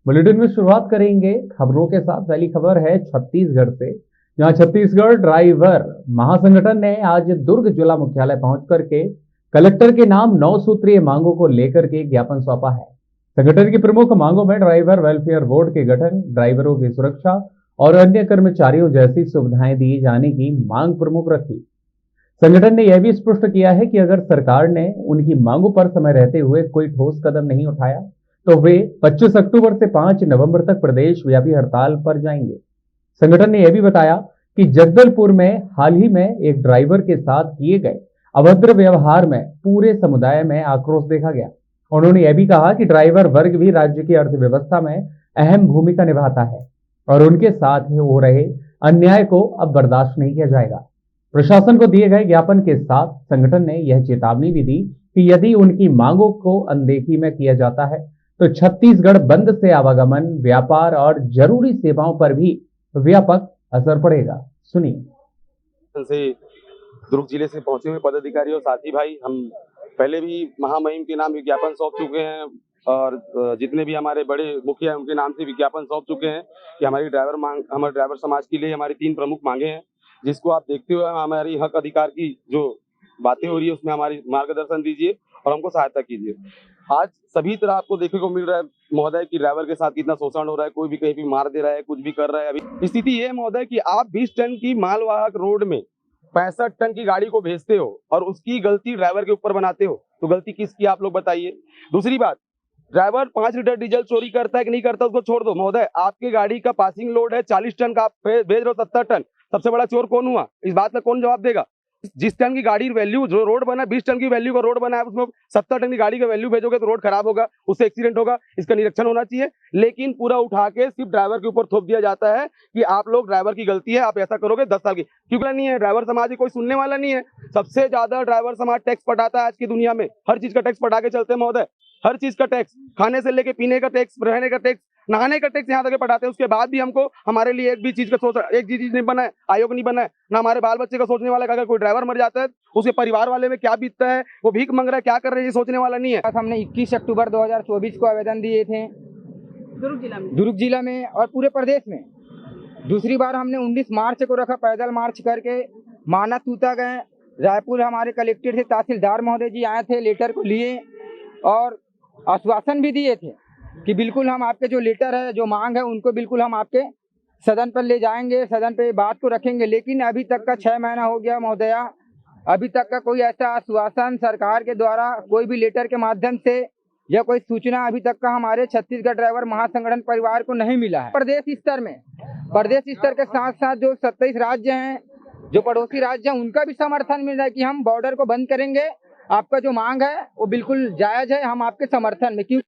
Bulletin में शुरुआत करेंगे खबरों के साथ। पहली खबर है छत्तीसगढ़ से, जहां छत्तीसगढ़ ड्राइवर महासंगठन ने आज दुर्ग जिला मुख्यालय पहुंच करके कलेक्टर के नाम 9 सूत्रीय मांगों को लेकर के ज्ञापन सौंपा है। संगठन की प्रमुख मांगों में ड्राइवर वेलफेयर बोर्ड के गठन, ड्राइवरों की सुरक्षा और अन्य कर्मचारियों जैसी सुविधाएं दिए जाने की मांग प्रमुख रखी। संगठन ने यह भी स्पष्ट किया है कि अगर सरकार ने उनकी मांगों पर समय रहते हुए कोई ठोस कदम नहीं उठाया तो वे 25 अक्टूबर से 5 नवंबर तक प्रदेश व्यापी हड़ताल पर जाएंगे। संगठन ने यह भी बताया कि जगदलपुर में हाल ही में एक ड्राइवर के साथ किए गए अभद्र व्यवहार में पूरे समुदाय में आक्रोश देखा गया। उन्होंने यह भी कहा कि ड्राइवर वर्ग भी राज्य की अर्थव्यवस्था में अहम भूमिका निभाता है और उनके साथ हो रहे अन्याय को अब बर्दाश्त नहीं किया जाएगा। प्रशासन को दिए गए ज्ञापन के साथ संगठन ने यह चेतावनी भी दी कि यदि उनकी मांगों को अनदेखी में किया जाता है तो छत्तीसगढ़ बंद से आवागमन, व्यापार और जरूरी सेवाओं पर भी व्यापक असर पड़ेगा। सुनिए। से दुर्ग जिले से पहुंचे हुए पदाधिकारी और साथी भाई, हम पहले भी महामहिम के नाम विज्ञापन सौंप चुके हैं और जितने भी हमारे बड़े मुखिया हैं उनके नाम से विज्ञापन सौंप चुके हैं कि हमारे ड्राइवर समाज के लिए हमारी 3 प्रमुख मांगे हैं, जिसको आप देखते हुए हमारी हक अधिकार की जो बातें हो रही है उसमें हमारी मार्गदर्शन दीजिए और हमको सहायता कीजिए। आज सभी तरह आपको देखने को मिल रहा है महोदय कि ड्राइवर के साथ कितना शोषण हो रहा है, कोई भी कहीं भी मार दे रहा है, कुछ भी कर रहा है। अभी स्थिति ये है महोदय कि आप 20 टन की मालवाहक रोड में 65 टन की गाड़ी को भेजते हो और उसकी गलती ड्राइवर के ऊपर बनाते हो, तो गलती किसकी आप लोग बताइए। दूसरी बात, ड्राइवर 5 लीटर डीजल चोरी करता है कि नहीं करता उसको छोड़ दो महोदय, आपके गाड़ी का पासिंग लोड है 40 टन का, आप भेज रहे हो 70 टन, सबसे बड़ा चोर कौन हुआ? इस बात का कौन जवाब देगा? जिस टन की गाड़ी वैल्यू जो रोड बना, 20 टन की वैल्यू का रोड बना है, उसमें 70 टन की गाड़ी का वैल्यू भेजोगे तो रोड खराब होगा, उससे एक्सीडेंट होगा, इसका निरीक्षण होना चाहिए। लेकिन पूरा उठा के सिर्फ ड्राइवर के ऊपर थोप दिया जाता है कि आप लोग ड्राइवर की गलती है, आप ऐसा करोगे 10 साल की। क्यों नहीं है? ड्राइवर समाज की कोई सुनने वाला नहीं है। सबसे ज्यादा ड्राइवर समाज टैक्स पटाता है आज की दुनिया में, हर चीज का टैक्स पटा के चलते हैं महोदय, हर चीज का टैक्स, खाने से लेके पीने का टैक्स, रहने का टैक्स, नहाने का टैक्स यहाँ तक पढ़ाते हैं। उसके बाद भी हमको हमारे लिए एक भी चीज का सोच, एक चीज नहीं बना है, आयोग नहीं बना है, ना हमारे बाल बच्चे का सोचने वाला। अगर कोई ड्राइवर मर जाता है उसके परिवार वाले में क्या बीतता है, वो भीख मांग रहा है, क्या कर रहे हैं, ये सोचने वाला नहीं है। हमने 21 अक्टूबर 2024 को आवेदन दिए थे दुर्ग जिला में और पूरे प्रदेश में। दूसरी बार हमने 19 मार्च को रखा, पैदल मार्च करके माना तूता गए। रायपुर हमारे कलेक्टर से तहसीलदार महोदय जी आए थे, लेटर को लिए और आश्वासन भी दिए थे कि बिल्कुल हम आपके जो लेटर है, जो मांग है, उनको बिल्कुल हम आपके सदन पर ले जाएंगे, सदन पे बात को रखेंगे। लेकिन अभी तक का 6 महीना हो गया महोदया, अभी तक का कोई ऐसा आश्वासन सरकार के द्वारा कोई भी लेटर के माध्यम से या कोई सूचना अभी तक का हमारे छत्तीसगढ़ ड्राइवर महासंगठन परिवार को नहीं मिला है। प्रदेश स्तर के साथ साथ जो 27 राज्य हैं, जो पड़ोसी राज्य हैं, उनका भी समर्थन मिल रहा है कि हम बॉर्डर को बंद करेंगे, आपका जो मांग है वो बिल्कुल जायज है, हम आपके समर्थन में। क्यों